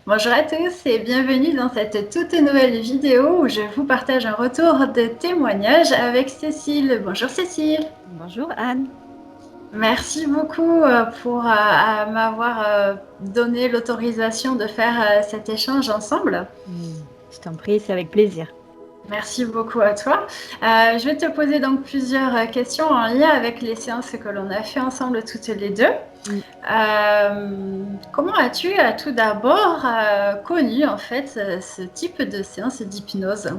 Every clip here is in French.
Bonjour à tous et bienvenue dans cette toute nouvelle vidéo où je vous partage un retour de témoignage avec Cécile. Bonjour Cécile. Bonjour Anne. Merci beaucoup pour m'avoir donné l'autorisation de faire cet échange ensemble. Je t'en prie, c'est avec plaisir. Merci beaucoup à toi. Je vais te poser donc plusieurs questions en lien avec les séances que l'on a fait ensemble toutes les deux. Mm. Comment as-tu tout d'abord connu en fait ce type de séance d'hypnose?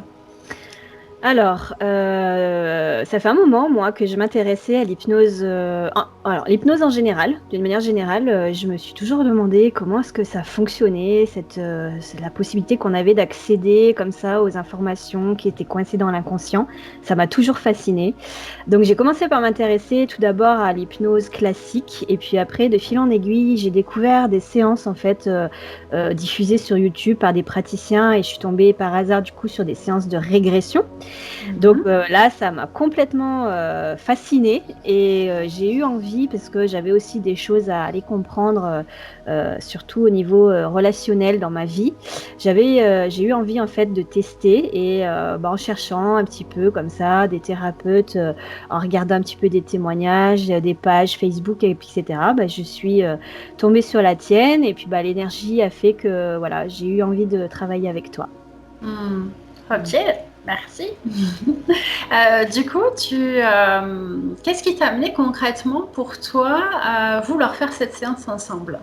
Alors, ça fait un moment, moi, que je m'intéressais à l'hypnose, l'hypnose en général, d'une manière générale, je me suis toujours demandé comment est-ce que ça fonctionnait, c'est la possibilité qu'on avait d'accéder comme ça aux informations qui étaient coincées dans l'inconscient. Ça m'a toujours fascinée. Donc j'ai commencé par m'intéresser tout d'abord à l'hypnose classique et puis après, de fil en aiguille, j'ai découvert des séances en fait, diffusées sur YouTube par des praticiens et je suis tombée par hasard du coup sur des séances de régression. Donc là, ça m'a complètement fascinée et j'ai eu envie, parce que j'avais aussi des choses à aller comprendre, surtout au niveau relationnel dans ma vie. J'ai eu envie en fait de tester et en cherchant un petit peu comme ça des thérapeutes, en regardant un petit peu des témoignages, des pages Facebook, et puis etc. Je suis tombée sur la tienne et puis l'énergie a fait que voilà, j'ai eu envie de travailler avec toi. Ok, merci. Du coup, qu'est-ce qui t'a amené concrètement pour toi à vouloir faire cette séance ensemble?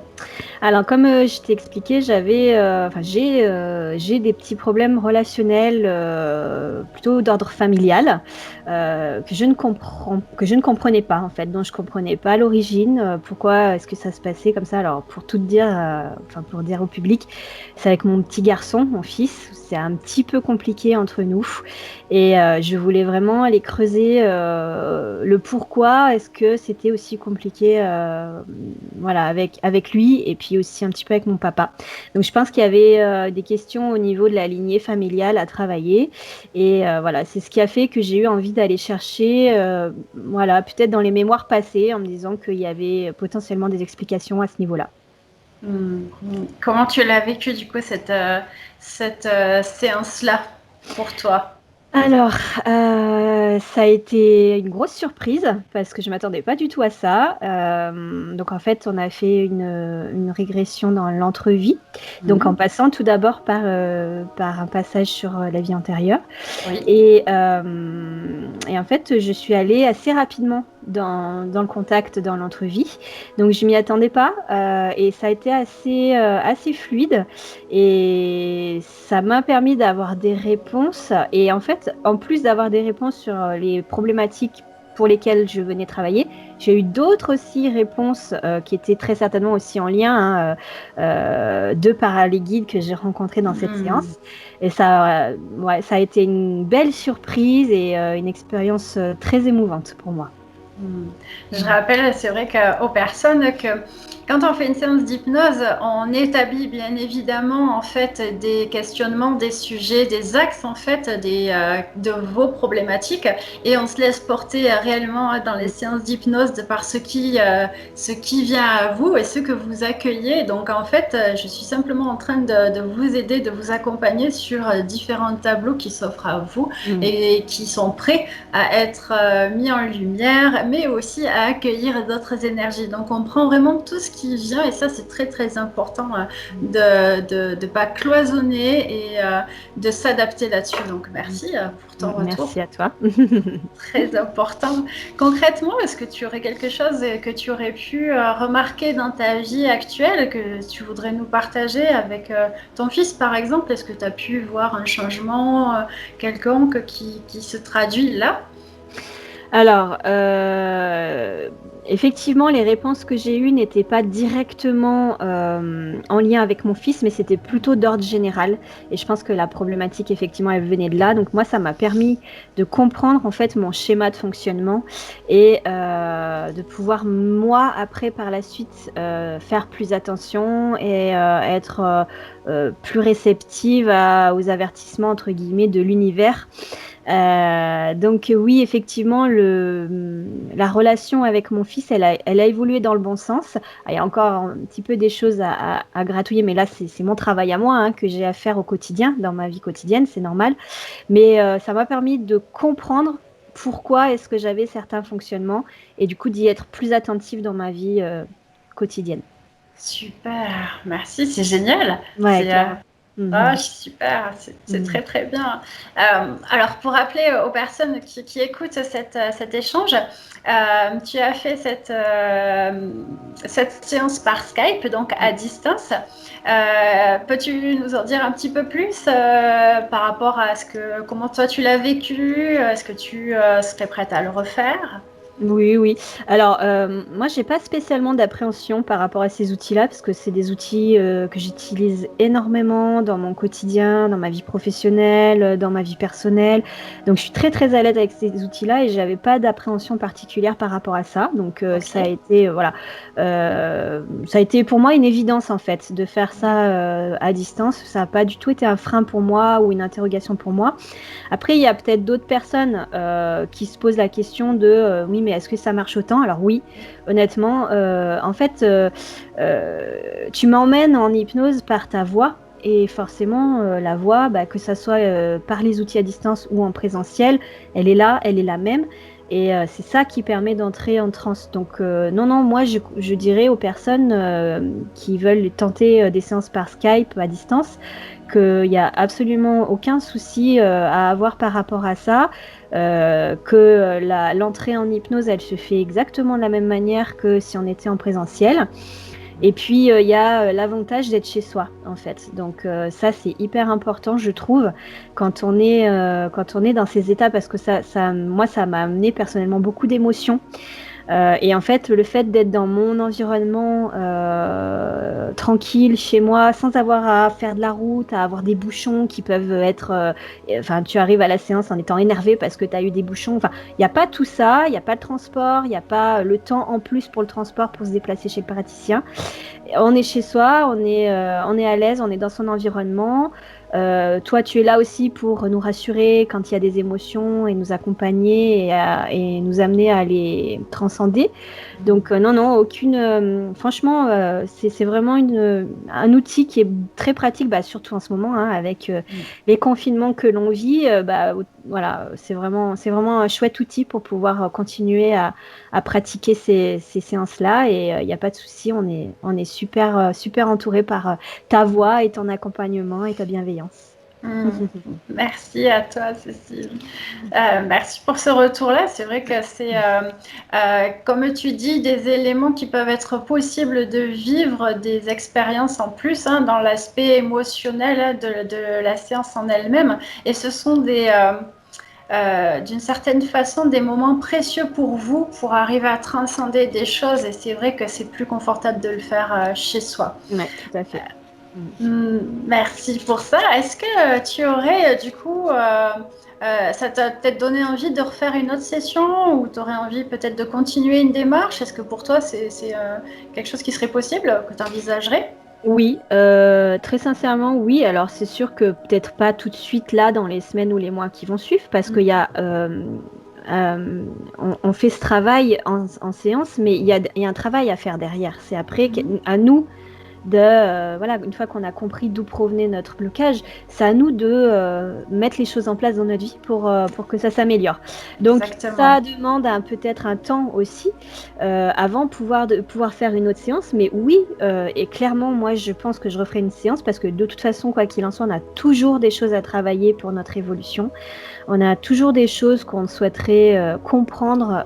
Alors, comme je t'ai expliqué, j'ai des petits problèmes relationnels, plutôt d'ordre familial, que je ne comprenais pas en fait, dont je comprenais pas l'origine. Pourquoi est-ce que ça se passait comme ça? Alors, pour tout te dire, pour dire au public, c'est avec mon petit garçon, mon fils. C'est un petit peu compliqué entre nous, et je voulais vraiment aller creuser le pourquoi est-ce que c'était aussi compliqué, voilà, avec lui et puis aussi un petit peu avec mon papa. Donc je pense qu'il y avait des questions au niveau de la lignée familiale à travailler et voilà, c'est ce qui a fait que j'ai eu envie d'aller chercher, voilà, peut-être dans les mémoires passées, en me disant qu'il y avait potentiellement des explications à ce niveau-là. Comment tu l'as vécu du coup cette séance-là pour toi? Alors, ça a été une grosse surprise parce que je m'attendais pas du tout à ça. Donc en fait, on a fait une régression dans l'entrevie. Donc en passant tout d'abord par un passage sur la vie antérieure. Oui. Et en fait, je suis allée assez rapidement dans le contact, dans l'entrevie. Donc je m'y attendais pas, et ça a été assez fluide. Et ça m'a permis d'avoir des réponses. Et en fait, en plus d'avoir des réponses sur les problématiques pour lesquelles je venais travailler, j'ai eu d'autres aussi réponses qui étaient très certainement aussi en lien, hein, de par les guides que j'ai rencontrés dans cette séance. Et ouais, ça a été une belle surprise et une expérience très émouvante pour moi. Je rappelle, c'est vrai qu'aux personnes que quand on fait une séance d'hypnose, on établit bien évidemment en fait des questionnements, des sujets, des axes en fait de vos problématiques et on se laisse porter réellement dans les séances d'hypnose de par ce qui vient à vous et ce que vous accueillez. Donc en fait, je suis simplement en train de vous aider, de vous accompagner sur différents tableaux qui s'offrent à vous et qui sont prêts à être mis en lumière, mais aussi à accueillir d'autres énergies. Donc on prend vraiment tout ce qui vient et ça c'est très très important de ne pas cloisonner et de s'adapter là-dessus. Donc merci pour ton retour. Merci à toi. Très important. Concrètement, est-ce que tu aurais quelque chose que tu aurais pu remarquer dans ta vie actuelle que tu voudrais nous partager avec ton fils, par exemple? Est-ce que tu as pu voir un changement quelconque qui se traduit là? Alors, effectivement, les réponses que j'ai eues n'étaient pas directement en lien avec mon fils, mais c'était plutôt d'ordre général. Et je pense que la problématique, effectivement, elle venait de là. Donc moi, ça m'a permis de comprendre en fait mon schéma de fonctionnement et de pouvoir, moi, après, par la suite, faire plus attention et être plus réceptive aux avertissements, entre guillemets, de l'univers. Donc oui, effectivement, la relation avec mon fils, elle a évolué dans le bon sens. Il y a encore un petit peu des choses à gratouiller, mais là, c'est mon travail à moi, hein, que j'ai à faire au quotidien, dans ma vie quotidienne, c'est normal. Mais ça m'a permis de comprendre pourquoi est-ce que j'avais certains fonctionnements et du coup d'y être plus attentive dans ma vie quotidienne. Super, merci, c'est génial. Ouais, C'est clairement. ah, Mhm. super, c'est Mhm. très très bien. Alors pour rappeler aux personnes qui écoutent cet échange, tu as fait cette séance par Skype, donc à distance. Peux-tu nous en dire un petit peu plus par rapport à comment toi tu l'as vécu? Est-ce que tu serais prête à le refaire? Oui, oui. Alors, moi, j'ai pas spécialement d'appréhension par rapport à ces outils-là, parce que c'est des outils que j'utilise énormément dans mon quotidien, dans ma vie professionnelle, dans ma vie personnelle. Donc, je suis très, très à l'aise avec ces outils-là et j'avais pas d'appréhension particulière par rapport à ça. Donc, ça a Ok. été, voilà, ça a été pour moi une évidence, en fait, de faire ça à distance. Ça n'a pas du tout été un frein pour moi ou une interrogation pour moi. Après, il y a peut-être d'autres personnes qui se posent la question de oui, mais est-ce que ça marche autant? Alors oui, honnêtement, en fait, tu m'emmènes en hypnose par ta voix. Et forcément, la voix, bah, que ça soit par les outils à distance ou en présentiel, elle est là, elle est la même. Et c'est ça qui permet d'entrer en transe. Donc non, non, moi je dirais aux personnes qui veulent tenter des séances par Skype à distance, qu'il n'y a absolument aucun souci à avoir par rapport à ça, que l'entrée en hypnose, elle se fait exactement de la même manière que si on était en présentiel. Et puis, il y a l'avantage d'être chez soi, en fait. Donc, ça, c'est hyper important, je trouve, quand on est dans ces états, parce que moi, ça m'a amené personnellement beaucoup d'émotions. Et en fait, le fait d'être dans mon environnement tranquille chez moi, sans avoir à faire de la route, à avoir des bouchons qui peuvent être... Enfin, tu arrives à la séance en étant énervé parce que tu as eu des bouchons. Enfin, il n'y a pas tout ça, il n'y a pas le transport, il n'y a pas le temps en plus pour le transport pour se déplacer chez le praticien. On est chez soi, on est à l'aise, on est dans son environnement. Toi, tu es là aussi pour nous rassurer quand il y a des émotions et nous accompagner et nous amener à les transcender. Donc non, non, aucune. Franchement, c'est vraiment un outil qui est très pratique, bah, surtout en ce moment, hein, avec les confinements que l'on vit. Bah, voilà, c'est vraiment un chouette outil pour pouvoir continuer à pratiquer ces séances-là. Et il n'y a pas de souci, on est super, super entouré par ta voix et ton accompagnement et ta bienveillance. Merci à toi, Cécile. Merci pour ce retour-là. C'est vrai que c'est, comme tu dis, des éléments qui peuvent être possibles de vivre, des expériences en plus hein, dans l'aspect émotionnel hein, de la séance en elle-même. Et ce sont d'une certaine façon, des moments précieux pour vous pour arriver à transcender des choses. Et c'est vrai que c'est plus confortable de le faire chez soi. Ouais, tout à fait. Mm. Merci pour ça. Est-ce que tu aurais du coup, ça t'a peut-être donné envie de refaire une autre session ou tu aurais envie peut-être de continuer une démarche? Est-ce que pour toi c'est quelque chose qui serait possible, que tu envisagerais? Oui, très sincèrement, oui. Alors, c'est sûr que peut-être pas tout de suite là, dans les semaines ou les mois qui vont suivre, parce qu'il y a, on fait ce travail en séance, mais il y a un travail à faire derrière. C'est après à nous voilà, une fois qu'on a compris d'où provenait notre blocage, c'est à nous de mettre les choses en place dans notre vie pour que ça s'améliore. Donc Exactement. ça demande peut-être un temps aussi avant de pouvoir faire une autre séance. Mais oui, et clairement, moi je pense que je referai une séance parce que de toute façon, quoi qu'il en soit, on a toujours des choses à travailler pour notre évolution. On a toujours des choses qu'on souhaiterait comprendre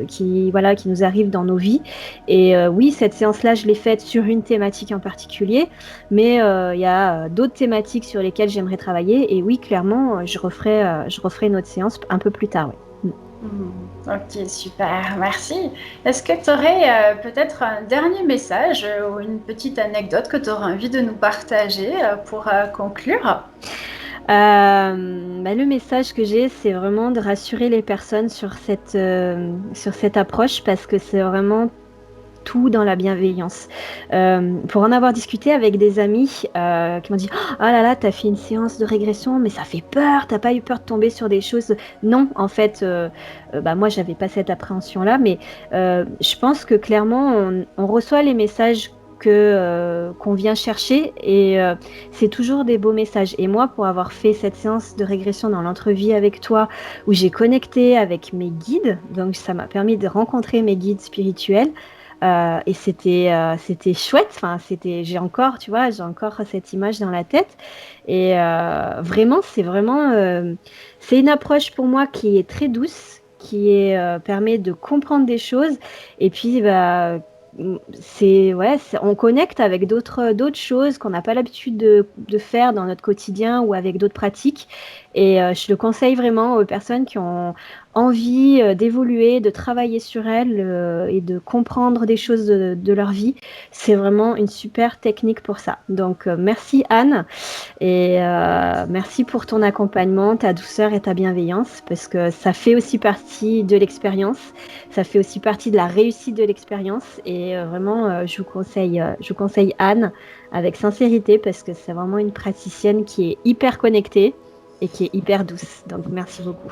qui nous arrivent dans nos vies. Et oui, cette séance-là, je l'ai faite sur une thématique en particulier, mais il y a d'autres thématiques sur lesquelles j'aimerais travailler. Et oui, clairement, je referai une autre séance un peu plus tard. Oui. Ok, super, merci. Est-ce que tu aurais peut-être un dernier message ou une petite anecdote que tu aurais envie de nous partager pour conclure? Le message que j'ai, c'est vraiment de rassurer les personnes sur cette approche parce que c'est vraiment tout dans la bienveillance. Pour en avoir discuté avec des amis qui m'ont dit « Ah là là, t'as fait une séance de régression, mais ça fait peur, t'as pas eu peur de tomber sur des choses… » Non, en fait, moi, j'avais pas cette appréhension-là, mais je pense que clairement, on reçoit les messages qu'on vient chercher et c'est toujours des beaux messages. Et moi, pour avoir fait cette séance de régression dans l'entrevue avec toi, où j'ai connecté avec mes guides, donc ça m'a permis de rencontrer mes guides spirituels, et c'était chouette. Enfin, j'ai encore cette image dans la tête. Et vraiment, c'est une approche pour moi qui est très douce, qui permet de comprendre des choses. Et puis, on connecte avec d'autres choses qu'on n'a pas l'habitude de faire dans notre quotidien ou avec d'autres pratiques. Et je le conseille vraiment aux personnes qui ont envie d'évoluer, de travailler sur elles et de comprendre des choses de leur vie. C'est vraiment une super technique pour ça. Donc, merci Anne et merci pour ton accompagnement, ta douceur et ta bienveillance, parce que ça fait aussi partie de l'expérience, ça fait aussi partie de la réussite de l'expérience. Et vraiment, je vous conseille Anne avec sincérité, parce que c'est vraiment une praticienne qui est hyper connectée et qui est hyper douce. Donc, merci beaucoup.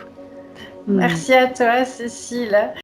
Merci à toi, Cécile.